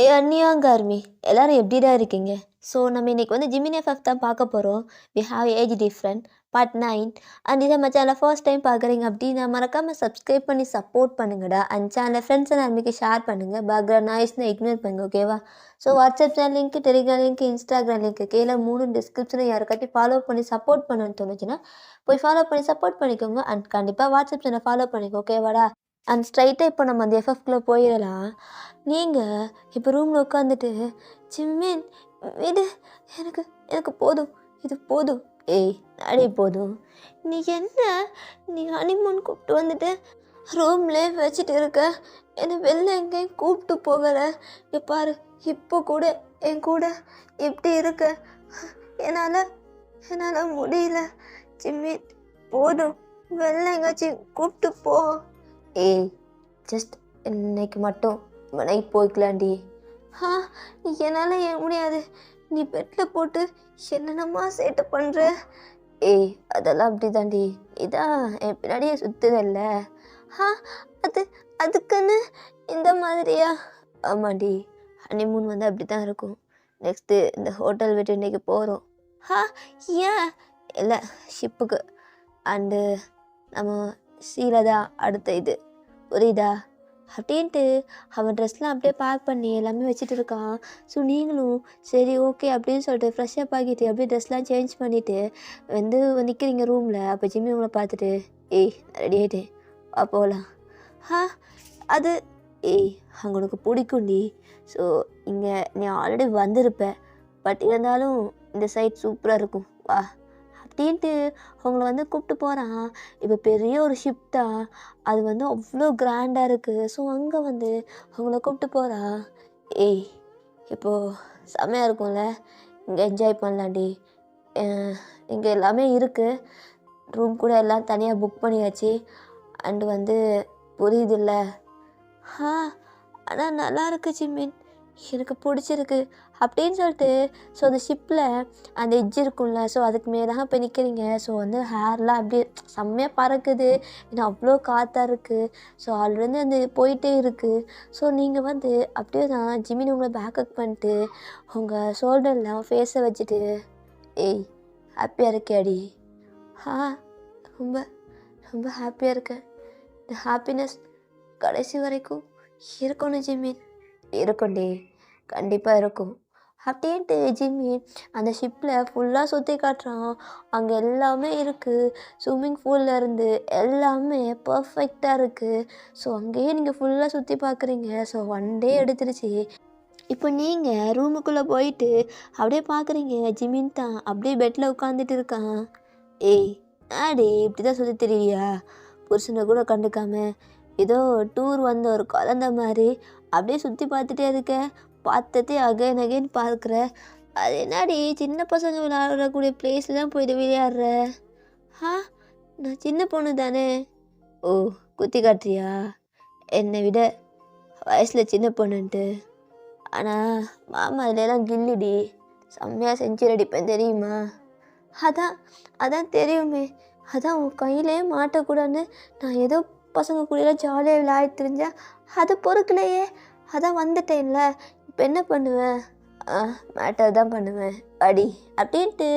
அன்னியாங்க army எல்லாரும் எப்படிடா இருக்கீங்க? ஸோ நம்ம இன்னைக்கு வந்து ஜிமினி எஃப்எஃப் தான் பார்க்க போகிறோம். We have age different part 9. And இதை மச்சான் ஃபர்ஸ்ட் டைம் பார்க்குறீங்க அப்படின்னா மறக்காமல் சப்ஸ்கிரைப் பண்ணி சப்போர்ட் பண்ணுங்கடா. அண்ட் சேனல் ஃப்ரெண்ட்ஸ் அண்ட் அன்றைக்கி ஷேர் பண்ணுங்கள். பேக்ரவுண்ட் நாய்ஸ்னு இக்னோர் பண்ணுங்க, ஓகேவா? So WhatsApp channel link, Telegram link, Instagram link கீழே 3 டிஸ்கிரிப்ஷனை யாருக்காட்டி ஃபாலோ பண்ணி சப்போர்ட் பண்ணணும்னு தோணுச்சுன்னா போய் ஃபாலோ பண்ணி சப்போர்ட் பண்ணிக்கோங்க. அண்ட் கண்டிப்பாக வாட்ஸ்அப் சேனல் ஃபாலோ பண்ணிக்கோ, ஓகேவாடா? அண்ட் ஸ்ட்ரைட்டாக இப்போ நம்ம அந்த எஃப்எஃப்குள்ளே போயிடலாம். நீங்கள் இப்போ ரூமில் உட்காந்துட்டு ஜிம்மின் விடு, எனக்கு எனக்கு போதும், இது போதும். ஏய் நாடே போதும். நீ என்ன, நீ ஹனிமூன் கூப்பிட்டு வந்துட்டு ரூம்லேயே வச்சுட்டு இருக்க, என்னை வெளில எங்கேயும் கூப்பிட்டு போகலை. இங்கே பாரு, இப்போ கூட என் கூட எப்படி இருக்க, என்னால் என்னால் முடியல ஜிம்மின், போதும், வெளில எங்கேயாச்சும் கூப்பிட்டு போ. ஏய் ஜஸ்ட் இன்னைக்கு மட்டும் நைட் போய்க்கலாண்டி. என்னால் ஏன் முடியாது, நீ பெட்டில் போட்டு என்னென்னமா சேட்டை பண்ணுற. ஏய் அதெல்லாம் அப்படி தாண்டி, இதான் என் பின்னாடியே சுற்றுதல்ல. அது அதுக்குன்னு இந்த மாதிரியா? ஆமாண்டி, ஹனிமூன் வந்து அப்படி தான் இருக்கும். நெக்ஸ்ட்டு இந்த ஹோட்டல் விட்டு இன்றைக்கி போகிறோம். ஏன்? இல்லை, ஷிப்புக்கு. அண்டு நம்ம சீலை அடுத்த இது, புரியுதா? அப்படின்ட்டு அவன் ட்ரெஸ்லாம் அப்படியே பேக் பண்ணி எல்லாமே வச்சுட்டு இருக்கான். ஸோ நீங்களும் சரி ஓகே அப்படின்னு சொல்லிட்டு ஃப்ரெஷ்ஷப் ஆகிட்டு அப்படியே ட்ரெஸ்லாம் சேஞ்ச் பண்ணிவிட்டு வந்து நிற்கிறீங்க ரூமில். அப்போ ஜிம்மி உங்களை பார்த்துட்டு, ஏய் ரெடி ஆகிட்டேன், வா போகலாம். அது ஏய் அங்கே உனக்கு பிடிக்கும்டி. ஸோ இங்கே நீ ஆல்ரெடி வந்திருப்ப, பட் இருந்தாலும் இந்த சைட் சூப்பராக இருக்கும், வா அப்படின்ட்டு அவங்கள வந்து கூப்பிட்டு போகிறான். இப்போ பெரிய ஒரு ஷிப் தான், அது வந்து அவ்வளோ கிராண்டாக இருக்குது. ஸோ அங்கே வந்து அவங்கள கூப்பிட்டு போகிறா. ஏய் இப்போது செம்மையாக இருக்கும்ல, இங்கே என்ஜாய் பண்ணலாண்டி. இங்கே எல்லாமே இருக்குது, ரூம் கூட எல்லாம் தனியாக புக் பண்ணியாச்சு. அண்டு வந்து புரியுதில்ல. ஆனால் நல்லா இருக்கு ஜிம்மின், எனக்கு பிடிச்சிருக்கு அப்படின்னு சொல்லிட்டு. ஸோ அந்த ஷிப்பில் அந்த எட்ஜ் இருக்கும்ல, ஸோ அதுக்கு மேலே போய் நிற்கிறீங்க. ஸோ வந்து ஹேர்லாம் அப்படியே செம்மையாக பறக்குது, ஏன்னா அவ்வளோ காற்றாக இருக்குது. ஸோ ஆல்ரெடி அந்த போயிட்டே இருக்குது. ஸோ நீங்கள் வந்து அப்படியே தான் ஜிமின் உங்களை பேக்கப் பண்ணிட்டு உங்கள் ஷோல்டரில் ஃபேஸை வச்சுட்டு, ஏய் ஹாப்பியாக இருக்கியாடி? ரொம்ப ரொம்ப ஹாப்பியாக இருக்கேன். இந்த ஹாப்பினஸ் கடைசி வரைக்கும் இருக்கணும் ஜிம்மின். இருக்கும்டி, கண்டிப்பாக இருக்கும் அப்படின்ட்டு ஜிம்மி அந்த ஷிப்பில் ஃபுல்லாக சுற்றி காட்டுறான். அங்கே எல்லாமே இருக்குது, ஸ்விம்மிங் பூலில் இருந்து எல்லாமே பர்ஃபெக்டாக இருக்குது. ஸோ அங்கேயே நீங்கள் ஃபுல்லாக சுற்றி பார்க்குறீங்க. ஸோ 1 டே எடுத்துருச்சு. இப்போ நீங்கள் ரூமுக்குள்ளே போயிட்டு அப்படியே பார்க்குறீங்க, ஜிம்மின் தான் அப்படியே பெட்டில் உட்காந்துட்டு இருக்கான். ஏய் ஆடி இப்படி தான் சுற்றி தெரியா, புருஷனை கூட கண்டுக்காம ஏதோ டூர் வந்த ஒரு குழந்த மாதிரி அப்படியே சுற்றி பார்த்துட்டே இருக்க, பார்த்ததே அகைன் அகைன் பார்க்குற. அது என்னடி சின்ன பசங்க விளையாடக்கூடிய பிளேஸில் தான் போயிட்டு விளையாடுற? நான் சின்ன பொண்ணு தானே. ஓ குத்தி காட்டுறியா என்னை விட வயசில் சின்ன பொண்ணுன்ட்டு? ஆனால் மாமா அதிலெல்லாம் கில்லிடி, செம்மையாக செஞ்சுரி அடிப்பேன் தெரியுமா? அதான் அதான் தெரியுமே, அதான் உன் கையிலே மாட்டக்கூடாதுன்னு நான் ஏதோ பசங்க கூடலாம் ஜாலியாக விளையாடிட்டு தெரிஞ்சேன், அது பொறுக்கலையே, அதான் வந்துட்டேன்ல. இப்போ என்ன பண்ணுவேன்? மேட்டர் தான் பண்ணுவேன் அடி அப்படின்ட்டு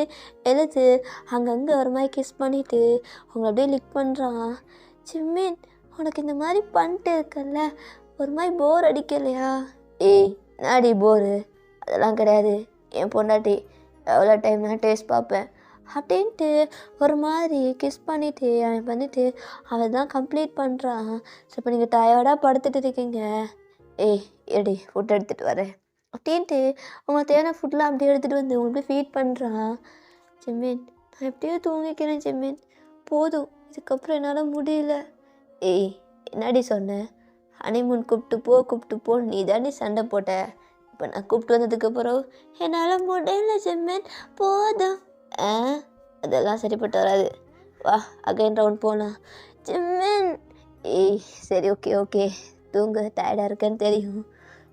எழுது அங்கங்கே ஒரு மாதிரி கிஸ் பண்ணிவிட்டு அவங்க அப்படியே லிக் பண்ணுறான். ஜிம்மின் உனக்கு இந்த மாதிரி பண்ணிட்டு இருக்கல, ஒரு மாதிரி போர் அடிக்கலையா? ஏய் நாடி போரு, அதெல்லாம் கிடையாது, என் பொண்டாட்டி எவ்வளோ டைம் நான் டேஸ்ட் பார்ப்பேன் அப்படின்ட்டு ஒரு மாதிரி கிஸ் பண்ணிவிட்டு அவன் பண்ணிவிட்டு அவன் தான் கம்ப்ளீட் பண்ணுறான். ஸோ இப்போ நீங்கள் டயர்டாக படுத்துட்டு இருக்கீங்க. ஏய் எடி ஃபுட் எடுத்துகிட்டு வரேன் அப்படின்ட்டு உங்களுக்கு தேவையான ஃபுட்லாம் அப்படியே எடுத்துகிட்டு வந்து உங்களுக்கு ஃபீட் பண்ணுறான். ஜிம்மின் நான் எப்படியோ தூங்கிக்கிறேன் ஜிம்மின், போதும், இதுக்கப்புறம் என்னால் முடியல. ஏய் என்னடி சொன்னேன், ஹனிமூன் கூப்பிட்டு போ நீ தாண்டி சண்டை போட்ட. இப்போ நான் கூப்பிட்டு வந்ததுக்கப்புறம் என்னால் முடியல ஜிம்மின், போதும். அதெல்லாம் சரிப்பட்டு வராது, வா அகைன் ரவுண்ட் போகலாம். ஜிம்மின் ஏய் சரி ஓகே ஓகே தூங்க, டயர்டாக இருக்கேன்னு தெரியும்,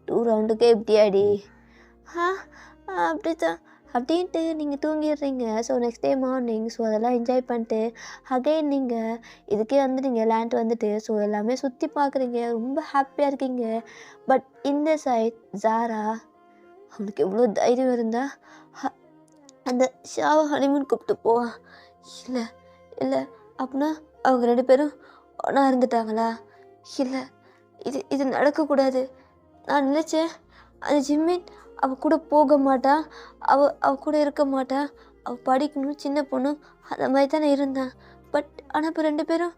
2 ரவுண்டுக்கே இப்படியாடி? அப்படித்தான் அப்படின்ட்டு நீங்கள் தூங்கிடுறீங்க. So next day morning so அதெல்லாம் என்ஜாய் பண்ணிட்டு அகைன் நீங்கள் இதுக்கே வந்துட்டீங்க லேண்ட் வந்துட்டு. ஸோ எல்லாமே சுற்றி பார்க்குறீங்க, ரொம்ப ஹாப்பியாக இருக்கீங்க. பட் இந்த சைட் ஜாரா அவனுக்கு எவ்வளோ தைரியம் இருந்தால் அந்த ஷாவை ஹனிமூன் கூப்பிட்டு போவா. இல்லை இல்லை அப்படின்னா அவங்க 2 பேரும் ஒன்றா இருந்துட்டாங்களா? இல்லை, இது நடக்கக்கூடாது. நான் நினச்சேன் அந்த ஜிம்மின் அவள் கூட போக மாட்டா, அவள் கூட இருக்க மாட்டா, அவள் படிக்கணும், சின்ன பொண்ணு அந்த மாதிரி தானே இருந்தான். பட் ஆனால் இப்போ 2 பேரும்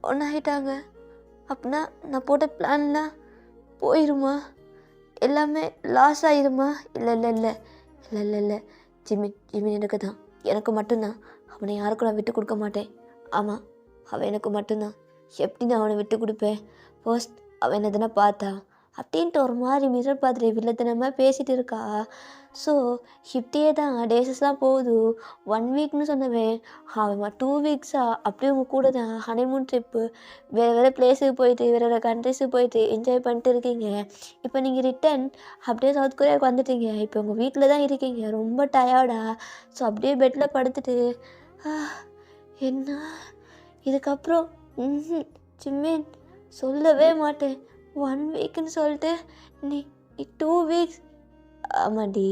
ஒன்றாயிட்டாங்க. அப்படின்னா நான் போட்ட பிளான்லாம் போயிருமா? எல்லாமே லாஸ் ஆயிருமா? இல்லை இல்லை இல்லை இல்லை இல்லை இல்லை ஜிம்மின் எனக்கு தான், எனக்கு மட்டும்தான். அவனை யாருக்கும் நான் விட்டு கொடுக்க மாட்டேன். ஆமாம், அவன் எனக்கு மட்டும்தான். எப்படி நான் அவனை விட்டு கொடுப்பேன்? ஃபர்ஸ்ட் அவன் எதனா பார்த்தா அப்படின்ட்டு ஒரு மாதிரி மிரர் பார்த்துட்டு வில்லத்தனமாக பேசிகிட்டு இருக்கா. ஸோ இப்படியே தான் டேஸஸ்லாம் போகுது. 1 வீக்னு சொன்னவன் அவன் 2 வீக்ஸாக அப்படியே உங்கள் கூட தான் ஹனிமூன் ட்ரிப்பு, வேறு பிளேஸுக்கு போயிட்டு வேறு கண்ட்ரிஸுக்கு போயிட்டு என்ஜாய் பண்ணிட்டு இருக்கீங்க. இப்போ நீங்கள் ரிட்டன் அப்படியே சவுத் கொரியாவுக்கு வந்துட்டீங்க. இப்போ உங்கள் வீட்டில் தான் இருக்கீங்க, ரொம்ப டயர்டா. ஸோ அப்படியே பெட்டில் படுத்துட்டு என்ன இதுக்கப்புறம் ஜிம்மின் சொல்லவே மாட்டேன். 1 வீக்குன்னு சொல்லிட்டு நீ 2 வீக்ஸ். ஆமாடி,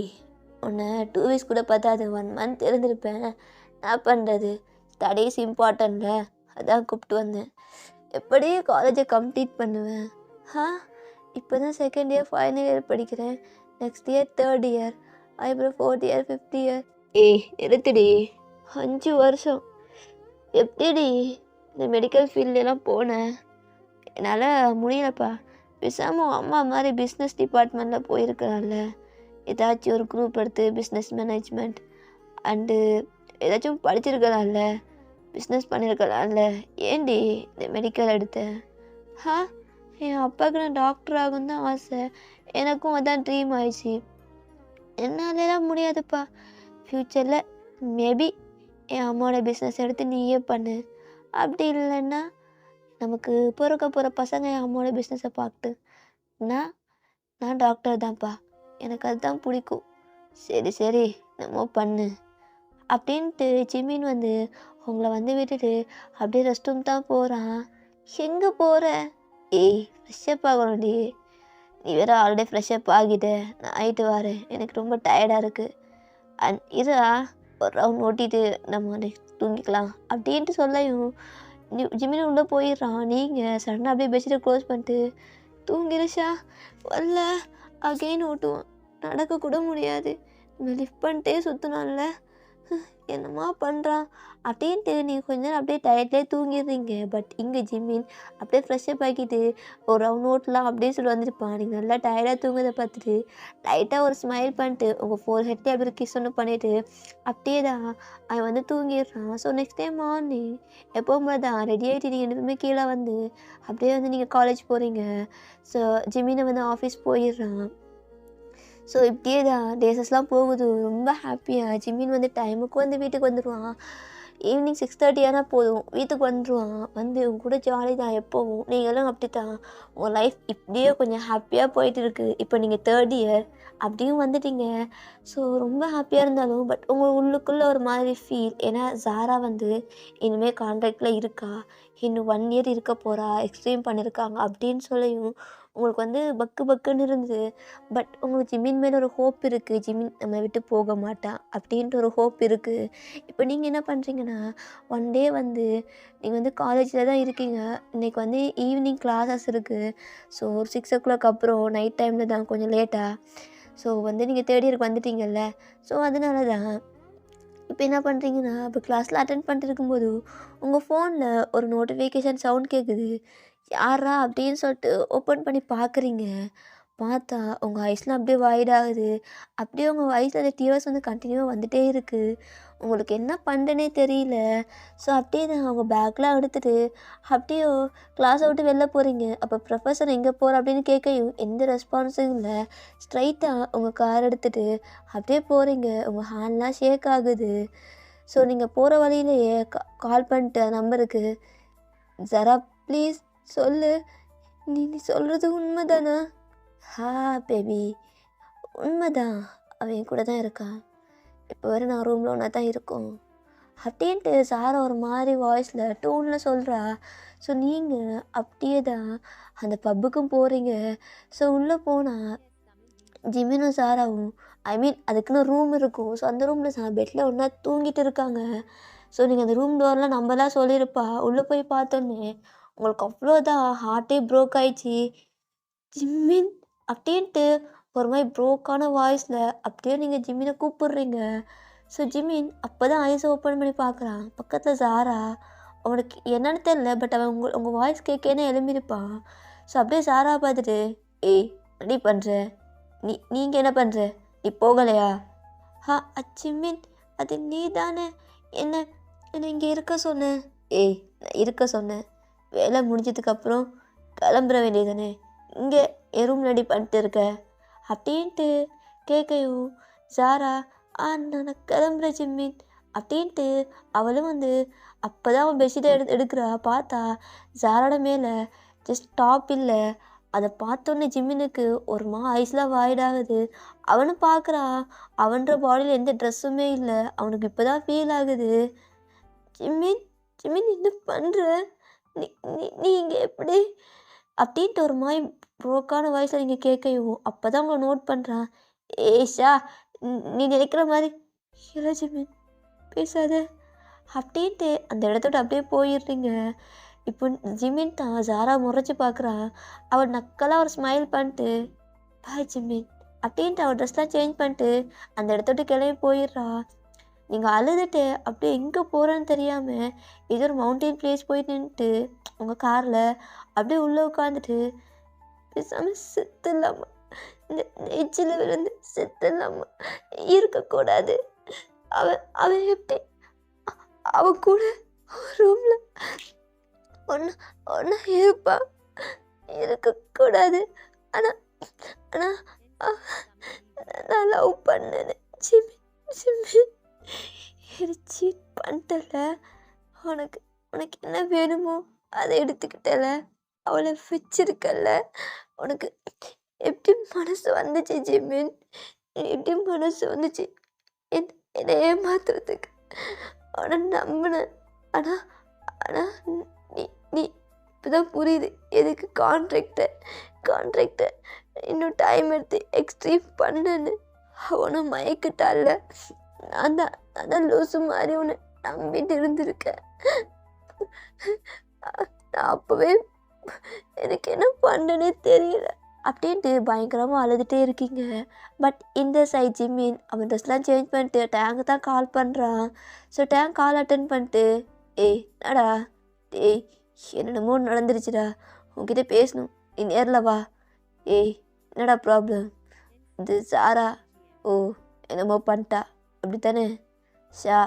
உன்னை 2 வீக்ஸ் கூட பார்த்தாது, 1 மந்த் இருந்திருப்பேன். என்ன பண்ணுறது, ஸ்டடீஸ் இம்பார்ட்டன்ட்ல, அதான் கூப்பிட்டு வந்தேன். எப்படி காலேஜை கம்ப்ளீட் பண்ணுவேன்? இப்போ தான் 2nd இயர் ஃபைனல் இயர் படிக்கிறேன். நெக்ஸ்ட் இயர் 3rd இயர், அப்புறம் 4th இயர் 5th இயர். நிறுத்துடி, 5 வருஷம் எப்படிடி இந்த மெடிக்கல் ஃபீல்டெல்லாம் போனேன்? என்னால் முடியலப்பா. பேசாமல் அம்மா மாதிரி பிஸ்னஸ் டிபார்ட்மெண்ட்டில் போயிருக்கலாம்ல. ஏதாச்சும் ஒரு குரூப் எடுத்து பிஸ்னஸ் மேனேஜ்மெண்ட் அண்டு ஏதாச்சும் படிச்சிருக்கலாம்ல, பிஸ்னஸ் பண்ணியிருக்கலாம்ல. ஏண்டி இந்த மெடிக்கல் எடுத்தேன்? என் அப்பாவுக்கு நான் டாக்டர் ஆகும் தான் ஆசை, எனக்கும் அதான் ட்ரீம் ஆயிடுச்சு. என்னாலலாம் முடியாதுப்பா. ஃப்யூச்சரில் மேபி என் அம்மாவோட பிஸ்னஸ் எடுத்து நீயே பண்ணு. அப்படி இல்லைன்னா நமக்கு பிறக்க போகிற பசங்க என் அம்மாவோட பிஸ்னஸை பார்த்துட்டு நான் டாக்டர் தான்ப்பா, எனக்கு அதுதான் பிடிக்கும். சரி நம்ம பண்ணு அப்படின்ட்டு ஜிம்மின் வந்து உங்களை வந்து விட்டுட்டு அப்படியே ரெஸ்ட் ரூம் தான் போகிறான். எங்கே போகிற? ஃப்ரெஷ்ஷப் ஆகணும்டி. நீ வேறு ஆல்ரெடி ஃப்ரெஷ்ஷப் ஆகிட்ட, நான் ஆகிட்டு வரேன், எனக்கு ரொம்ப டயர்டாக இருக்குது. இதா ஒரு ரவுண்ட் ஓட்டிட்டு நம்ம தூங்கிக்கலாம் அப்படின்ட்டு சொல்லையும் ஜிம்மின் உள்ளே போயிடுறான். நீங்கள் சடனாக அப்படியே பெட்ஷீட்டை க்ளோஸ் பண்ணிட்டு தூங்கிருச்சா வரல அகெயின் ஓட்டுவான். நடக்கக்கூட முடியாது. நம்ம லிஃப்ட் பண்ணிட்டே சுற்றினான்ல, என்னம்மா பண்ணுறான் அப்படின்ட்டு நீங்கள் கொஞ்ச நேரம் அப்படியே டயர்ட்லேயே தூங்கிடுறீங்க. பட் இங்கே ஜிம்மின் அப்படியே ஃப்ரெஷ்ஷப் ஆக்கிட்டு ஒரு ரவுண்ட் ஓட்டலாம் அப்படின்னு சொல்லி வந்துருப்பான். நீங்கள் நல்லா டயர்டாக தூங்குறதை பார்த்துட்டு லைட்டாக ஒரு ஸ்மைல் பண்ணிட்டு உங்கள் 4 அப்படியே கிஸ் ஒன்று பண்ணிவிட்டு அப்படியே தான் அவன் வந்து தூங்கிடுறான். ஸோ நெக்ஸ்ட் டே மார்னிங் எப்போவுமே தான் ரெடி ஆகிட்டு நீங்கள் 2 பேருமே கீழே வந்து அப்படியே வந்து நீங்கள் காலேஜ் போகிறீங்க. ஸோ ஜிம்மினை வந்து ஆஃபீஸ் போயிடுறான். ஸோ இப்படியே தான் டேஸஸ்லாம் போகுது. ரொம்ப ஹாப்பியாக ஜிம்மின் வந்து டைமுக்கு வந்து வீட்டுக்கு வந்துடுவான். ஈவினிங் 6:30 ஆனால் போதும் வீட்டுக்கு வந்துடுவான். வந்து உங்க கூட ஜாலி தான் எப்போவும். நீங்களும் அப்படி தான். உங்கள் லைஃப் இப்படியே கொஞ்சம் ஹாப்பியாக போயிட்டு இருக்குது. இப்போ நீங்கள் 3rd இயர் அப்படியும் வந்துட்டீங்க. ஸோ ரொம்ப ஹாப்பியாக இருந்தாலும் பட் உங்கள் உள்ளுக்குள்ளே ஒரு மாதிரி ஃபீல். ஏன்னா ஜாரா வந்து இனிமேல் கான்ட்ராக்டில் இருக்கா, இன்னும் 1 இயர் இருக்க போகிறா, எக்ஸ்ட்ரீம் பண்ணியிருக்காங்க அப்படின்னு சொல்லியும் உங்களுக்கு வந்து பக்குன்னு இருந்தது. பட் உங்களுக்கு ஜிம்மின் மேலே ஒரு ஹோப் இருக்குது. ஜிம்மின் நம்மளை விட்டு போக மாட்டான் அப்படின்ட்டு ஒரு ஹோப் இருக்குது. இப்போ நீங்கள் என்ன பண்ணுறீங்கன்னா, 1 டே வந்து நீங்கள் வந்து காலேஜில் தான் இருக்கீங்க. இன்றைக்கி வந்து ஈவினிங் கிளாஸஸ் இருக்குது. ஸோ ஒரு 6 o'clock அப்புறம் நைட் டைமில் தான் கொஞ்சம் லேட்டாக. ஸோ வந்து நீங்கள் 3rd இயருக்கு வந்துட்டீங்கல்ல, ஸோ அதனால தான் இப்போ என்ன பண்ணுறீங்கன்னா, இப்போ கிளாஸில் அட்டென்ட் பண்ணிட்டு இருக்கும்போது உங்கள் ஃபோனில் ஒரு நோட்டிஃபிகேஷன் சவுண்ட் கேட்குது. யாரா அப்படின்னு சொல்லிட்டு ஓப்பன் பண்ணி பார்க்குறீங்க. பார்த்தா உங்கள் ஐஸ்லாம் அப்படியே வைட் ஆகுது. அப்படியே உங்கள் ஐஸில் அந்த டியர்ஸ் வந்து கண்டினியூவாக வந்துகிட்டே இருக்குது. உங்களுக்கு என்ன பண்ணுறனே தெரியல. ஸோ அப்படியே நான் உங்கள் பேக்லாம் எடுத்துகிட்டு அப்படியே கிளாஸை விட்டு வெளில போகிறீங்க. அப்போ ப்ரொஃபஸர் எங்கே போகிற அப்படின்னு கேட்கையும் எந்த ரெஸ்பான்ஸும் இல்லை. ஸ்ட்ரைட்டாக உங்கள் கார் எடுத்துகிட்டு அப்படியே போகிறீங்க. உங்கள் ஹேண்ட்லாம் ஷேக் ஆகுது. ஸோ நீங்கள் போகிற வழியிலேயே கால் பண்ணிட்டு நம்பருக்கு, ஜரா ப்ளீஸ் சொல்லு, நீ சொல்கிறது உண்மைதானா? பேபி உண்மைதான், அவன் கூட தான் இருக்கான். இப்போ வரை நான் ரூமில் ஒன்றா தான் இருக்கோம் அப்படின்ட்டு சாரா ஒரு மாதிரி வாய்ஸில் டோனில் சொல்கிறா. ஸோ நீங்கள் அப்படியே தான் அந்த பப்புக்கும் போகிறீங்க. ஸோ உள்ளே போனால் ஜிமினும் சாராவும் அதுக்குன்னு ரூம் இருக்கும். ஸோ அந்த ரூமில் பெட்டில் ஒன்றா தூங்கிட்டு இருக்காங்க. ஸோ நீங்கள் அந்த ரூம் டோர்லாம் நம்பலாம் சொல்லியிருப்பா. உள்ளே போய் பார்த்தோன்னே உங்களுக்கு அவ்வளோதான் ஹார்ட்டே ப்ரோக் ஆயிடுச்சு. ஜிம்மின் அப்படின்ட்டு ஒரு மாதிரி ப்ரோக்கான வாய்ஸில் அப்படியே நீங்கள் ஜிம்மினை கூப்பிடுறீங்க. ஸோ ஜிமின் அப்போ தான் ஐஸ் ஓப்பன் பண்ணி பார்க்குறான். பக்கத்தில் சாரா. அவனுக்கு என்னன்னு தெரியல, பட் அவன் உங்கள் வாய்ஸ் கேட்கன்னு எழும்பியிருப்பான். ஸோ அப்படியே சாரா பார்த்துட்டு, ஏய் ரெடி பண்ணுற, நீங்கள் என்ன பண்ணுற, நீ போகலையா? ஜிமின் அது நீ தானே என்ன என்ன இங்கே இருக்க சொன்னேன். ஏய் நான் இருக்க சொன்னேன், வேலை முடிஞ்சதுக்கப்புறம் கிளம்புற வேண்டியதானே, இங்கே என் ரூம் ரெடி பண்ணிட்டு இருக்க அப்படின்ட்டு கேட்கையும் சாரா நான் கிளம்புறேன் ஜிம்மின் அப்படின்ட்டு அவளும் அப்போ தான் அவன் பெட்ஷீட்டை எடுக்கிறா. பார்த்தா சாரோட மேலே ஜஸ்ட் டாப் இல்லை. அதை பார்த்தோன்னே ஜிம்மினுக்கு ஒரு ஐஸ்லாம் வாய்டாகுது. அவனும் பார்க்குறான், அவன்ற பாடியில் எந்த ட்ரெஸ்ஸுமே இல்லை. அவனுக்கு இப்போ தான் ஃபீல் ஆகுது. ஜிம்மின் ஜிம்மின் என்ன பண்ணுற, நீ நீ இங்கே எப்படி அப்படின்ட்டு ஒரு மாதிரி ப்ரோக்கான வாய்ஸில் நீங்கள் கேட்கையும் அப்போ தான் உங்களை நோட் பண்ணுறான். ஏஷா நீ நினைக்கிற மாதிரி இல்லை ஜிமின், பேசாத அப்படின்ட்டு அந்த இடத்தோட அப்படியே போயிடுறீங்க. இப்போ ஜிமின் தான் சாரா முறைச்சி பார்க்குறா. அவள் நக்கலாக ஒரு ஸ்மைல் பண்ணிட்டு பாய் ஜிமின் அப்படின்ட்டு அவள் ட்ரெஸ்லாம் சேஞ்ச் பண்ணிட்டு அந்த இடத்தோட கிளம்பி போயிடுறா. நீங்கள் அழுதுட்டு அப்படியே எங்கே போகிறேன்னு தெரியாமல் ஏதோ ஒரு மவுண்டைன் பிளேஸ் போய் நின்றுட்டு உங்கள் காரில் அப்படியே உள்ளே உட்காந்துட்டு பேசாமல் செத்துலாமா, இந்த நெஞ்சில் விழுந்து செத்துலாமா, இருக்கக்கூடாது. அவன் எப்படி அவன் கூட ரூமில் ஒன்றா இருப்பான், இருக்கக்கூடாது. ஆனால் ஆனால் நான் லவ் பண்ணேன் ஜிம்மி ஜிம்மி சீட் பண்ணிட்டல. உனக்கு உனக்கு என்ன வேணுமோ அதை எடுத்துக்கிட்டல, அவளை வச்சிருக்கல. உனக்கு எப்படி மனசு வந்துச்சு ஜிம்மின், எப்படி மனசு வந்துச்சு என்னை ஏமாத்துறதுக்கு? அவனை நம்பினேன். ஆனால் ஆனால் நீ நீ இப்போதான் புரியுது எதுக்கு கான்ட்ராக்டை இன்னும் டைம் எடுத்து எக்ஸ்ட்ரீம் பண்ணேன்னு. அவனை மயக்கிட்டால. நான் தான் லூசு மாதிரி உன்னை நம்பிட்டு இருந்திருக்கேன். நான் அப்போவே எனக்கு என்ன பண்ணனே தெரியல அப்படின்ட்டு பயங்கரமாக அழுதுகிட்டே இருக்கீங்க. பட் இந்த சைட் ஜிம்மின் அவன் ட்ரெஸ்லாம் சேஞ்ச் பண்ணிட்டு டேங்கு தான் கால் பண்ணுறான். ஸோ டேங்க் கால் அட்டன் பண்ணிட்டு ஏய் என்னடா, ஏய் என்னென்னமோ நடந்துருச்சுடா, உன்கிட்ட பேசணும், நீ நேரில் வா. ஏய் என்னடா ப்ராப்ளம்? இது சாரா ஓ என்னமோ பண்ணிட்டா அப்படி தானே? ஷா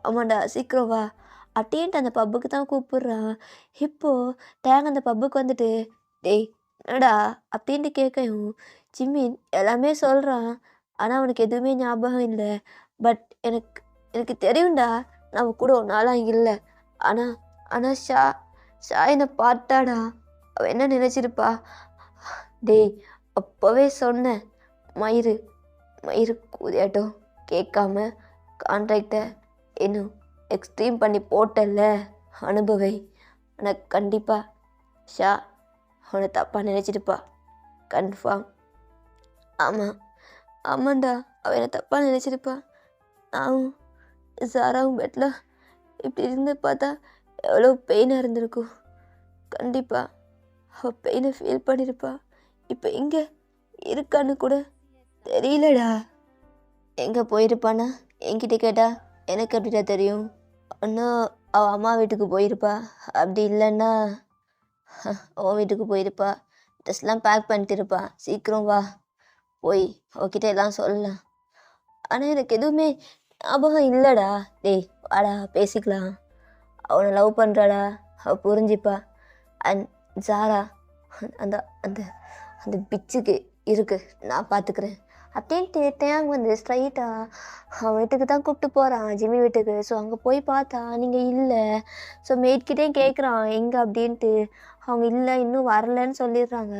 ஆமாண்டா சீக்கிரம் வா அப்படின்ட்டு அந்த பப்புக்கு தான் கூப்பிட்றான். இப்போது டேங்க் அந்த பப்புக்கு வந்துட்டு டேய் என்னடா அப்படின்ட்டு கேட்கையும் ஜிம்மின் எல்லாமே சொல்கிறான். ஆனால் அவனுக்கு எதுவுமே ஞாபகம் இல்லை. பட் எனக்கு தெரியும்டா நம்ம கூட ஒரு நாளாக இல்லை. ஆனால் ஷா என்னை பார்த்தாடா, அவள் என்ன நினச்சிருப்பா? டேய் அப்போவே சொன்னேன், மயிறு கூதியாட்டம் கேட்காம கான்ட்ராக்டை இன்னும் எக்ஸ்ட்ரீம் பண்ணி போட்டல, அனுபவை. ஆனால் கண்டிப்பாக ஷா அவனை தப்பாக நினச்சிருப்பா, கன்ஃபார்ம். ஆமாண்டா அவன் என்னை தப்பாக நினச்சிருப்பா. நானும் சாராவும் பெட்டில் இப்படி இருந்து பார்த்தா எவ்வளோ பெயினாக இருந்திருக்கும். கண்டிப்பாக அவள் பெயினை ஃபீல் பண்ணியிருப்பா. இப்போ எங்கே இருக்கான்னு கூட தெரியலடா. எங்கே போயிருப்பானா என்கிட்ட கேட்டா எனக்கு அப்படிடா தெரியும். இன்னும் அவள் அம்மா வீட்டுக்கு போயிருப்பா, அப்படி இல்லைன்னா அவன் வீட்டுக்கு போயிருப்பா. ட்ரெஸ்லாம் பேக் பண்ணிட்டு இருப்பா. சீக்கிரம் வா, போய் அவகிட்ட எல்லாம் சொல்லலாம். ஆனால் எனக்கு எதுவுமே ஞாபகம் இல்லைடா. டேய் வாடா பேசிக்கலாம். அவனை லவ் பண்ணுறாடா, அவள் புரிஞ்சிப்பா. அண்ட் சாரா அந்த அந்த அந்த பிச்சுக்கு இருக்கு, நான் பார்த்துக்கிறேன். அப்படின்ட்டு டேங் வந்து ஸ்ட்ரைட்டாக அவன் வீட்டுக்கு தான் கூப்பிட்டு போகிறான், ஜிம்மி வீட்டுக்கு. ஸோ அங்கே போய் பார்த்தா நீங்கள் இல்லை. ஸோ மேட்கிட்டேயும் கேட்குறான் எங்கே அப்படின்ட்டு. அவங்க இல்லை, இன்னும் வரலன்னு சொல்லிடுறாங்க.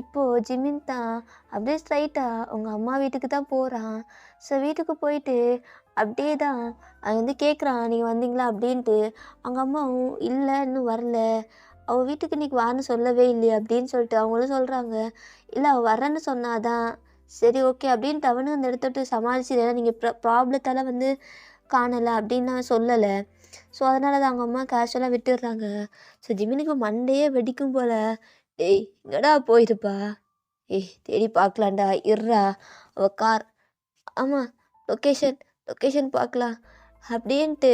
இப்போது ஜிம்மின் தான் அப்படியே ஸ்ட்ரைட்டாக அவங்க அம்மா வீட்டுக்கு தான் போகிறான். ஸோ வீட்டுக்கு போயிட்டு அப்படியே தான் அவன் வந்து கேட்குறான் நீங்கள் வந்தீங்களா அப்படின்ட்டு. அவங்க அம்மாவும் இல்லை இன்னும் வரல, அவள் வீட்டுக்கு இன்றைக்கி வான்னு சொல்லவே இல்லையே அப்படின்னு சொல்லிட்டு அவங்களும் சொல்கிறாங்க. இல்லை அவள் வரேன்னு சொன்னாதான். சரி ஓகே அப்படின்ட்டு அவனும் அந்த இடத்த விட்டு சமாளிச்சு, ஏன்னா நீங்கள் ப்ராப்ளத்தால் வந்து காணலை அப்படின்னு அவன் சொல்லலை. ஸோ அதனால தான் அவங்க அம்மா கேஷுவலாக விட்டுடுறாங்க. ஸோ ஜிமினுக்கு மண்டையே வெடிக்கும் போல். ஏய் எங்கடா போயிருப்பா, ஏய் தேடி பார்க்கலான்டா, இருறா அவள் கார், ஆமாம் லொக்கேஷன் லொக்கேஷன் பார்க்கலாம் அப்படின்ட்டு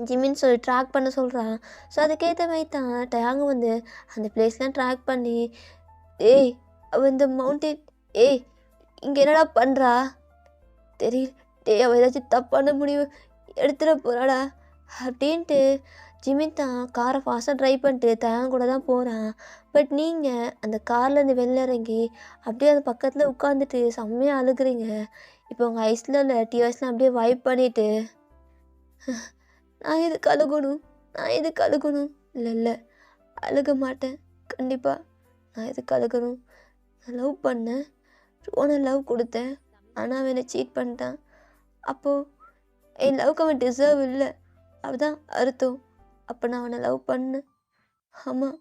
ஜிம்மின்னு சொல்லி ட்ராக் பண்ண சொல்கிறான். ஸோ அதுக்கேற்ற மாதிரி தான் டயாங்க வந்து அந்த பிளேஸ்லாம் ட்ராக் பண்ணி, ஏய் அவள் இந்த மவுண்டெயின், ஏய் இங்கே என்னடா பண்ணுறா தெரியல, டேய் அவள் ஏதாச்சும் தப்பான முடிவு எடுத்துட போகிறாடா அப்படின்ட்டு ஜிமின் தான் காரை ஃபாஸ்ட்டாக ட்ரைவ் பண்ணிட்டு டயாங்க கூட தான் போகிறான். பட் நீங்கள் அந்த கார்லேருந்து வெளில இறங்கி அப்படியே அது பக்கத்தில் உட்காந்துட்டு செம்மையாக அழுகுறீங்க. இப்போ உங்கள் ஐஸில் உள்ள டியர்ஸ்லாம் அப்படியே வைப் பண்ணிவிட்டு, நான் எதுக்கு அழுகணும், நான் எதுக்கு அழுகணும், இல்லை இல்லை அழுக மாட்டேன் கண்டிப்பாக, நான் எதுக்கு அழுகணும், நான் லவ் பண்ணேன், ரோனை லவ் கொடுத்தேன், ஆனால் அவன் என்னை சீட் பண்ணிட்டான். அப்போது என் லவ்க்கு அவன் டிசர்வ் இல்லை, அதுதான் அர்த்தம். அப்போ நான் அவனை லவ் பண்ணேன். ஆமாம்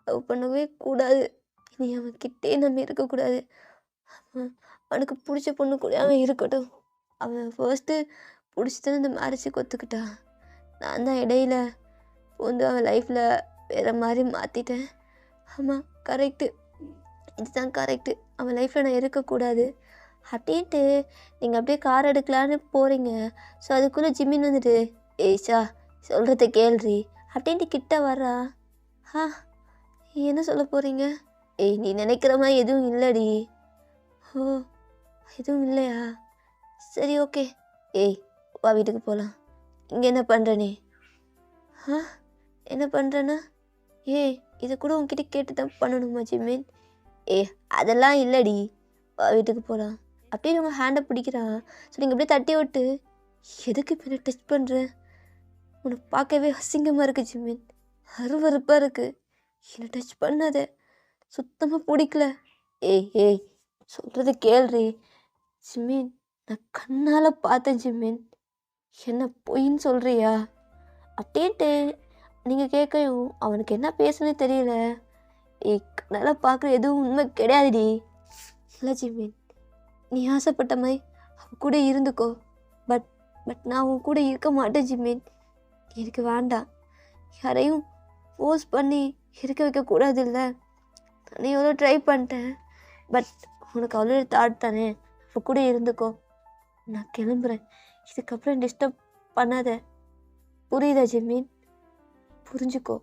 லவ் பண்ணவே கூடாது, இனி அவன் கிட்டே நம்ம இருக்கக்கூடாது. அவனுக்கு பிடிச்ச பொண்ணு கூட அவன் இருக்கட்டும். அவன் ஃபர்ஸ்ட்டு பிடிச்சதுன்னு இந்த மேரேஜுக்கு ஒத்துக்கிட்டான். நான் தான் இடையில வந்து அவன் லைஃப்பில் வேறு மாதிரி மாற்றிட்டேன். ஆமாம் கரெக்டு, இதுதான் கரெக்டு, அவன் லைஃப்பில் நான் இருக்கக்கூடாது அப்படின்ட்டு நீங்கள் அப்படியே கார் எடுக்கலான்னு போகிறீங்க. ஸோ அதுக்குள்ளே ஜிம்மின் வந்துட்டு, ஏய்ஷா சொல்கிறத கேள்றி அப்படின்ட்டு கிட்ட வர்றா. என்ன சொல்ல போகிறீங்க? ஏய் நீ நினைக்கிற மாதிரி எதுவும் இல்லைடி. ஓ எதுவும் இல்லையா, சரி ஓகே, ஏய் வா வீட்டுக்கு போகலாம். இங்கே என்ன பண்ணுற நீ? என்ன பண்ணுறேன்னா, ஏய் இதை கூட உங்ககிட்ட கேட்டு தான் பண்ணணுமா ஜிம்மின்? அதெல்லாம் இல்லைடி, வா வீட்டுக்கு போகலாம் அப்படின்னு உங்கள் ஹேண்டை பிடிக்கிறான். ஸோ நீங்கள் அப்படியே தட்டி விட்டு, எதுக்கு இப்போ என்ன டச் பண்ணுறேன், உன்னை பார்க்கவே அசிங்கமாக இருக்குது ஜிம்மின், அருவருப்பாக இருக்குது, என்னை டச் பண்ணாத, சுத்தமாக பிடிக்கல. ஏய் சொல்கிறது கேள்றி ஜிம்மின், நான் கண்ணால் பார்த்தேன் ஜிம்மின், என்ன பொய்ன்னு சொல்கிறியா அப்படின்ட்டு நீங்கள் கேட்கவும் அவனுக்கு என்ன பேசுனே தெரியல. கண்ணால் பார்க்குற எதுவும் உண்மை கிடையாதுடி. இல்லை ஜிம்மின், நீ ஆசைப்பட்ட மாதிரி அவன் கூட இருந்துக்கோ, பட் நான் உன் கூட இருக்க மாட்டேன் ஜிம்மின், எனக்கு வேண்டாம். யாரையும் ஃபோர்ஸ் பண்ணி இருக்க வைக்கக்கூடாது. இல்லை நானே எவ்வளோ ட்ரை பண்ணிட்டேன், பட் உனக்கு அவ்வளோ தாட் தானே, அவன் கூட இருந்துக்கோ, நான் கிளம்புறேன், இதுக்கப்புறம் டிஸ்டர்ப் பண்ணாத, புரியுதா ஜிம்மின்? புரிஞ்சுக்கோ,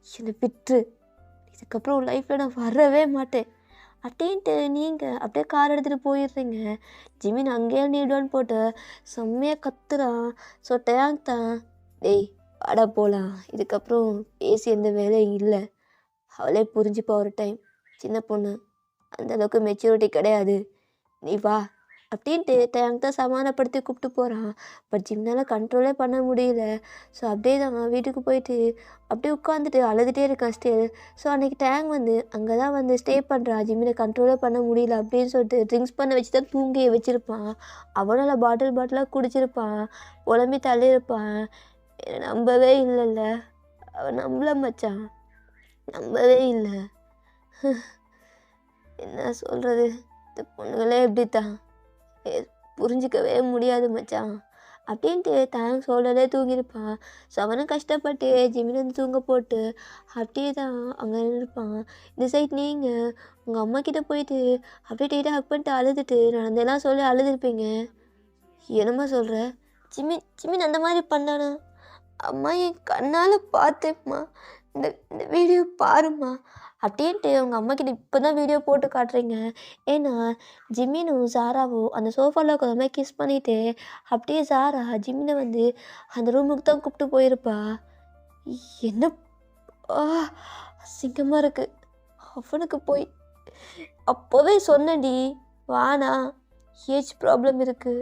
என்னை விட்டுரு, இதுக்கப்புறம் உன் லைஃப்பில் நான் வரவே மாட்டேன் அப்படின்ட்டு நீங்கள் அப்படியே கார் எடுத்துகிட்டு போயிடுறீங்க. ஜிம்மின் அங்கேயே நீடுவான்னு போட்டு செம்மையாக கத்துறான். ஸோ டேங் தான், டேய் வாடா போகலாம், இதுக்கப்புறம் பேசி எந்த வேலையும் இல்லை, அவளே புரிஞ்சுப்பா, ஒரு டைம் சின்ன பொண்ணு, அந்தளவுக்கு மெச்சூரிட்டி கிடையாது, நீ வா அப்படின்ட்டு டேங் தான் சமாதானப்படுத்தி கூப்பிட்டு போகிறான். பட் ஜிம்னால் கண்ட்ரோலே பண்ண முடியல. ஸோ அப்படியே தான் வீட்டுக்கு போயிட்டு அப்படியே உட்காந்துட்டு அழுதுகிட்டே இருக்கான் ஸ்டில். ஸோ அன்றைக்கி டேங் வந்து அங்கே தான் வந்து ஸ்டே பண்ணுறான். ஜிம்மில் கண்ட்ரோலே பண்ண முடியல அப்படின்னு சொல்லிட்டு ட்ரிங்க்ஸ் பண்ண வச்சு தான் தூங்கி வச்சுருப்பான். அவனால் பாட்டிலாக குடிச்சிருப்பான், புலம்பி தள்ளியிருப்பான். நம்பவே இல்லைல்ல, அவன் நம்பல மச்சான், நம்பவே இல்லை. என்ன சொல்கிறது, இந்த பொண்ணுங்களே எப்படி தான் புரிஞ்சிக்கவே முடியாது மச்சான் அப்படின்ட்டு டேங் சோல்டரே தூங்கியிருப்பான். ஸோ அவனும் கஷ்டப்பட்டு ஜிம்மின் வந்து தூங்க போட்டு அப்படியே தான் அங்கே இருப்பான். இந்த சைட் நீங்கள் உங்கள் அம்மா கிட்டே போயிட்டு அப்படியே டேட்டாக ஹக் பண்ணிட்டு அழுதுட்டு நடந்தெல்லாம் சொல்லி அழுதுருப்பீங்க. என்னம்மா சொல்கிற? ஜிம்மின் அந்த மாதிரி பண்ணானா? அம்மா என் கண்ணால் பார்த்தேம்மா, இந்த வீடியோ பாரும்மா அப்படின்ட்டு உங்கள் அம்மா கிட்ட இப்போ தான் வீடியோ போட்டு காட்டுறீங்க. ஏன்னா ஜிம்மினும் சாராவும் அந்த சோஃபாவில் உட்காந்த மாதிரி கிஸ் பண்ணிவிட்டு அப்படியே சாரா ஜிம்மினை வந்து அந்த ரூமுக்கு தான் கூப்பிட்டு போயிருப்பா. என்ன அசிங்கமாக இருக்குது. அவனுக்கு போய் அப்போவே சொன்னடி வானா ஏஜ் ப்ராப்ளம் இருக்குது,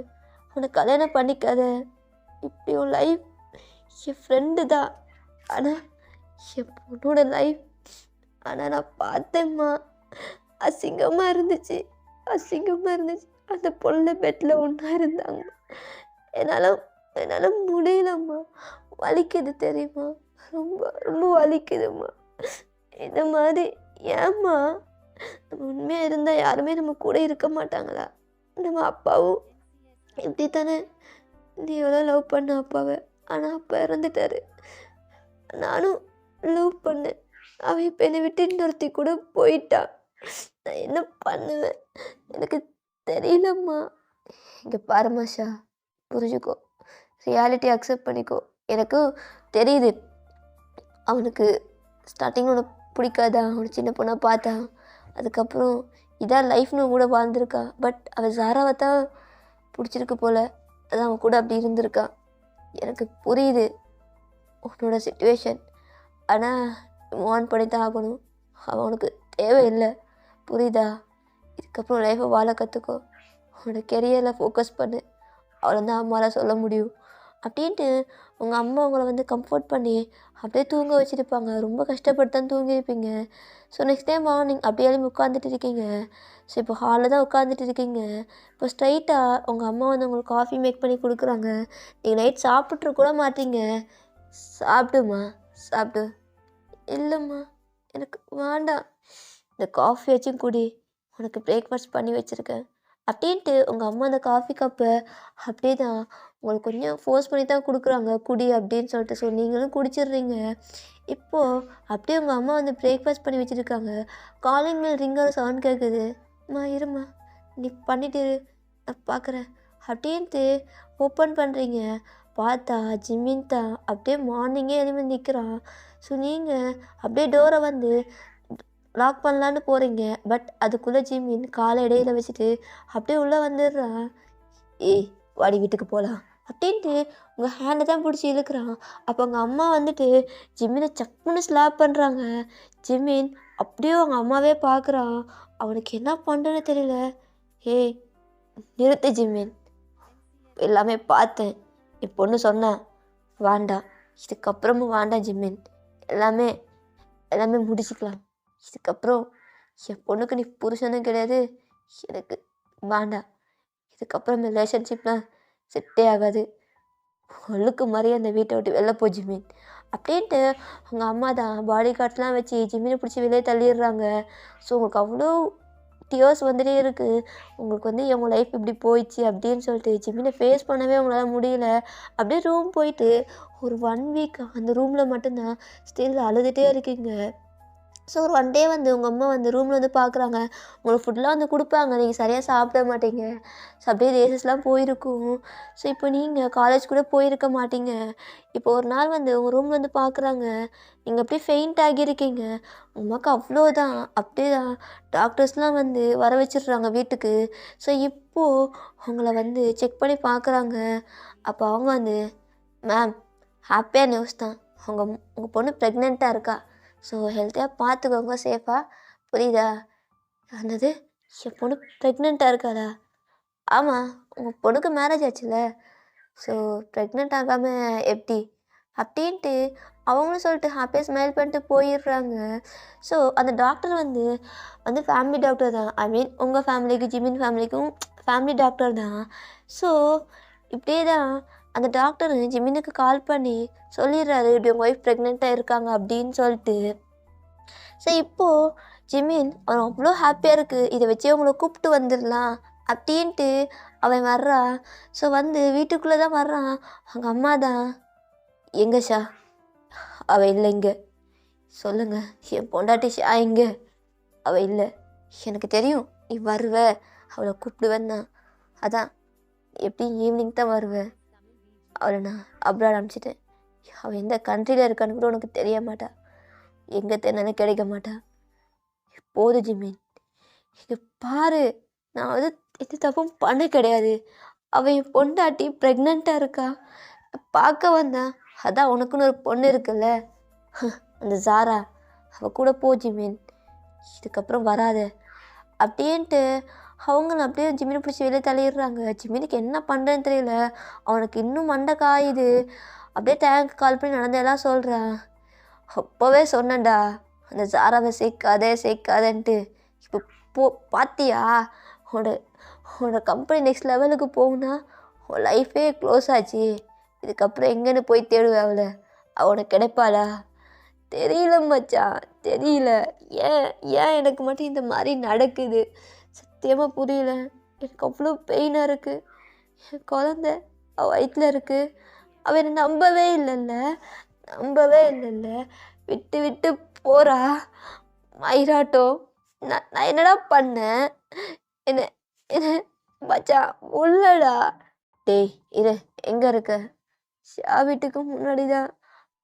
உன்னை கல்யாணம் பண்ணிக்காத, இப்படி உன் லைஃப் என் ஃப்ரெண்டு தான், ஆனால் என் பொண்ணோட லைஃப். ஆனால் நான் பார்த்தேம்மா, அசிங்கமாக இருந்துச்சு, அசிங்கமாக இருந்துச்சு. அந்த பொண்ணு பெட்டில் ஒன்றா இருந்தாங்க. என்னால் என்னால் முடியலம்மா, வலிக்குது தெரியுமா, ரொம்ப ரொம்ப வலிக்குதும்மா. இந்த மாதிரி ஏம்மா, நம்ம உண்மையாக இருந்தால் யாருமே நம்ம கூட இருக்க மாட்டாங்களா? நம்ம அப்பாவும் இப்படி தானே, நீ எவ்வளோ லவ் பண்ண அப்பாவை, ஆனால் அப்பா இறந்துட்டாரு. நானும் லவ் பண்ணேன், அவன் இப்போ என்னை விட்டு இன்னொருத்தி கூட போயிட்டான். நான் என்ன பண்ணுவேன் எனக்கு தெரியலம்மா. இங்கே பாரும்மா ஷா, புரிஞ்சுக்கோ, ரியாலிட்டி அக்செப்ட் பண்ணிக்கோ. எனக்கும் தெரியுது அவனுக்கு ஸ்டார்டிங் உனக்கு பிடிக்காதா, அவனை சின்ன பொண்ணாக பார்த்தா, அதுக்கப்புறம் இதான் லைஃப்னு கூட வாழ்ந்திருக்கா. பட் அவள் ஜாராவை தான் பிடிச்சிருக்கு போல், அதான் அவன் கூட அப்படி இருந்திருக்கான். எனக்கு புரியுது உன்னோட சுச்சுவேஷன், ஆனால் ஆன் பண்ணி தான் ஆகணும். அவனுக்கு தேவையில்லை, புரியுதா? இதுக்கப்புறம் லைஃப்பை வாழ கற்றுக்கோ, உன்னோட கெரியரில் ஃபோக்கஸ் பண்ணு, அவ்வளோதான் அம்மாலாம் சொல்ல முடியும் அப்படின்ட்டு உங்கள் அம்மா உங்களை வந்து கம்ஃபர்ட் பண்ணி அப்படியே தூங்க வச்சுருப்பாங்க. ரொம்ப கஷ்டப்பட்டு தான் தூங்கியிருப்பீங்க. ஸோ நெக்ஸ்ட் டைம் மார்னிங் அப்படியே எழுப்பி உட்காந்துட்டு இருக்கீங்க. ஸோ இப்போ ஹாலில் தான் உட்காந்துட்டு இருக்கீங்க. இப்போ ஸ்ட்ரைட்டாக உங்கள் அம்மா வந்து உங்களுக்கு காஃபி மேக் பண்ணி கொடுக்குறாங்க. நீங்கள் நைட் சாப்பிட்ரு கூட மாட்டீங்க. சாப்பிடுமா, சாப்பிடு. இல்லைம்மா எனக்கு வேண்டாம், இந்த காஃபி வச்சும் குடி, உனக்கு பிரேக்ஃபாஸ்ட் பண்ணி வச்சுருக்கேன் அப்படின்ட்டு உங்கள் அம்மா அந்த காஃபி கப்பை அப்படியே தான் உங்களுக்கு கொஞ்சம் ஃபோர்ஸ் பண்ணி தான் கொடுக்குறாங்க, குடி அப்படின்னு சொல்லிட்டு. ஸோ நீங்களும் குடிச்சிடுறீங்க. இப்போது அப்படியே உங்கள் அம்மா வந்து பிரேக்ஃபாஸ்ட் பண்ணி வச்சுருக்காங்க. காலிங் மேல் ரிங்கர் சவுண்ட் கேட்குது. அம்மா இரும்மா, நீ பண்ணிட்டு நான் பார்க்குறேன் அப்படின்ட்டு ஓப்பன் பண்ணுறீங்க. பார்த்தா ஜிம்மின் தான் அப்படியே மார்னிங்கே எழுப்பி நிற்கிறான். ஸோ நீங்கள் அப்படியே டோரை வந்து லாக் பண்ணலான்னு போகிறீங்க. பட் அதுக்குள்ளே ஜிம்மின் காலை இடையில வச்சுட்டு அப்படியே உள்ளே வந்துடுறான். ஏய் வாடி வீட்டுக்கு போகலாம் அப்படின்ட்டு உங்கள் ஹேண்டை தான் பிடிச்சி இழுக்கிறான். அப்போ உங்கள் அம்மா வந்துட்டு ஜிம்மினை சக்குன்னு ஸ்லாப் பண்ணுறாங்க. ஜிம்மின் அப்படியே அவங்க அம்மாவே பார்க்குறான். அவனுக்கு என்ன பண்ணுறன்னு தெரியல. ஏய் நிறுத்து ஜிம்மின், எல்லாமே பார்த்தேன், என் பொண்ணு சொன்னா வேண்டாம், இதுக்கப்புறமும் வேண்டாம் ஜிம்மின், எல்லாமே எல்லாமே முடிச்சுக்கலாம். இதுக்கப்புறம் என் பொண்ணுக்கு நீ புருஷனும் கிடையாது, எனக்கு வேண்டாம், இதுக்கப்புறம் ரிலேஷன்ஷிப்லாம் செட்டே ஆகாது, ஒழுக்கு மாதிரியே அந்த வீட்டை விட்டு வெளில போ ஜிம்மின் அப்படின்ட்டு அவங்க அம்மா தான் பாடி கார்ட்ஸ்லாம் வச்சு ஜிம்மினை பிடிச்சி வெளியே தள்ளிடுறாங்க. ஸோ உங்களுக்கு அவ்வளோ டியர்ஸ் வந்துட்டே இருக்குது. உங்களுக்கு வந்து எங்க லைஃப் இப்படி போயிடுச்சு அப்படின்னு சொல்லிட்டு ஜிம்மினை ஃபேஸ் பண்ணவே உங்களால் முடியல. அப்படியே ரூம் போயிட்டு ஒரு 1 வீக் அந்த ரூமில் மட்டும்தான் ஸ்டில் அழுதுகிட்டே இருக்கீங்க. ஸோ ஒரு 1 டே வந்து உங்கள் அம்மா வந்து ரூமில் வந்து பார்க்குறாங்க. உங்களுக்கு ஃபுட்லாம் வந்து கொடுப்பாங்க, நீங்கள் சரியாக சாப்பிட மாட்டீங்க. ஸோ அப்படியே ரேசஸ்லாம் போயிருக்கும். ஸோ இப்போ நீங்கள் காலேஜ் கூட போயிருக்க மாட்டீங்க. இப்போ ஒரு நாள் வந்து உங்கள் ரூமில் வந்து பார்க்குறாங்க, நீங்கள் அப்படியே ஃபெயிண்ட் ஆகியிருக்கீங்க. உங்கள் அம்மாவுக்கு அவ்வளோதான், அப்படியே தான் டாக்டர்ஸ்லாம் வந்து வர வச்சிடுறாங்க வீட்டுக்கு. ஸோ இப்போது உங்களை வந்து செக் பண்ணி பார்க்குறாங்க. அப்போ அவங்க வந்து மேம் ஹாப்பியாக நியூஸ் தான், உங்கள் பொண்ணு ப்ரெக்னெண்ட்டாக இருக்கா, ஸோ ஹெல்த்தியாக பார்த்துக்கோங்க, சேஃபாக, புரியுதா? என்னது, என் பொண்ணு ப்ரெக்னெண்ட்டாக இருக்காளா? ஆமாம், உங்கள் பொண்ணுக்கு மேரேஜ் ஆச்சுல்ல, ஸோ ப்ரெக்னென்ட் ஆகாமல் எப்படி அப்படின்ட்டு அவங்களும் சொல்லிட்டு ஹாப்பியாக ஸ்மைல் பண்ணிட்டு போயிடுறாங்க. ஸோ அந்த டாக்டர் வந்து ஃபேமிலி டாக்டர் தான். ஐ மீன் உங்கள் ஃபேமிலிக்கு ஜிமின் ஃபேமிலிக்கும் ஃபேமிலி டாக்டர் தான். ஸோ இப்படியே தான் அந்த டாக்டர் ஜிமினுக்கு கால் பண்ணி சொல்லிடுறாரு, இப்படி உங்கள் ஒய்ஃப் ப்ரெக்னெண்ட்டாக இருக்காங்க அப்படின்னு சொல்லிட்டு. ஸோ இப்போது ஜிமின் அவன் அவ்வளோ ஹாப்பியாக இருக்குது, இதை வச்சு அவங்கள கூப்பிட்டு வந்துடலாம் அப்படின்ட்டு அவன் வர்றான். ஸோ வந்து வீட்டுக்குள்ளே தான் வர்றான். அவங்க அம்மா தான், எங்க ஷா? அவள் இல்லை இங்கே. சொல்லுங்கள், என் பொண்டாட்டி ஷா எங்கே? அவள் இல்லை. எனக்கு தெரியும் நீ வருவ, அவளை கூப்பிடுவேன் தான், அதான் எப்படி ஈவினிங் தான் வருவேன். அவளை நான் அப்ராட் அனுப்பிச்சிட்டேன். அவள் எந்த கண்ட்ரியில் இருக்கான்னு கூட உனக்கு தெரிய மாட்டா, எங்கே தேனாலும் கிடைக்க மாட்டா. போதும் ஜிமின், இங்கே பாரு, நான் வந்து எந்த தப்பும் பண்ண கிடையாது. அவள் என் பொண்டாட்டி ப்ரெக்னெண்ட்டாக இருக்கா, பார்க்க வந்தேன். அதான் உனக்குன்னு ஒரு பொண்ணு இருக்குல்ல, அந்த ஜாரா, அவள் கூட போ ஜிமின், இதுக்கப்புறம் வராத அப்படின்ட்டு அவங்கள அப்படியே ஜிமினை பிடிச்சி வெளியே தள்ளிடுறாங்க. ஜிமினுக்கு என்ன பண்ணுறேன்னு தெரியல. அவனுக்கு இன்னும் மண்டை காயுது. அப்படியே டேங்க் கால் பண்ணி நடந்ததெல்லாம் சொல்கிறான். அப்போவே சொன்னேன்டா, அந்த ஜாராவை சேர்க்காதேன்ட்டு. இப்போ பார்த்தியா, உன்னோட உன்னோட கம்பெனி நெக்ஸ்ட் லெவலுக்கு போகுனா உன் லைஃபே க்ளோஸ் ஆச்சு. இதுக்கப்புறம் எங்கேன்னு போய் தேடுவேன் அவளை? அவனுக்கு கிடைப்பாளா? தெரியல மச்சான், தெரியல. ஏன் ஏன் எனக்கு மட்டும் இந்த மாதிரி நடக்குது? சத்தியமாக புரியல. எனக்கு அவ்வளோ பெயினாக இருக்குது. என் குழந்த அவள் வயிற்றில் இருக்குது. அவள் என்னை நம்பவே இல்லைல்ல. விட்டு விட்டு போகிறா. மயிராட்டம். நான் என்னடா பண்ணேன்? என்ன என்ன மச்சான் உள்ளடா. டேய் இரு, எங்கே இருக்க? ஷா வீட்டுக்கு முன்னாடி தான்.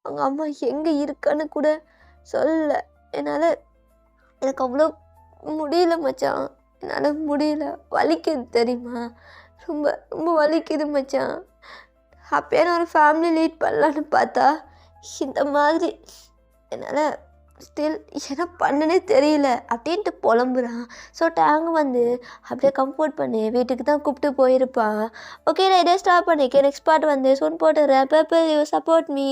அவங்க அம்மா எங்கே இருக்கான்னு கூட சொல்லல. எனக்கு அவ்வளோ முடியல மச்சான். என்னால் முடியல. வலிக்குது தெரியுமா? ரொம்ப ரொம்ப வலிக்குது மச்சான். ஹாப்பியான ஒரு ஃபேமிலி லீட் பண்ணலான்னு பார்த்தா இந்த மாதிரி என்னால் ஸ்டில் என்ன பண்ணனே தெரியல அப்படின்ட்டு புலம்புறான். ஸோ டேங்க் வந்து அப்படியே கம்ஃபோர்ட் பண்ணி வீட்டுக்கு தான் கூப்பிட்டு போயிருப்பான். ஓகே, நான் இதே ஸ்டாப் பண்ணிக்கேன். நெக்ஸ்ட் பார்ட் வந்து சொன் போட்டுறேன். Paper you support me.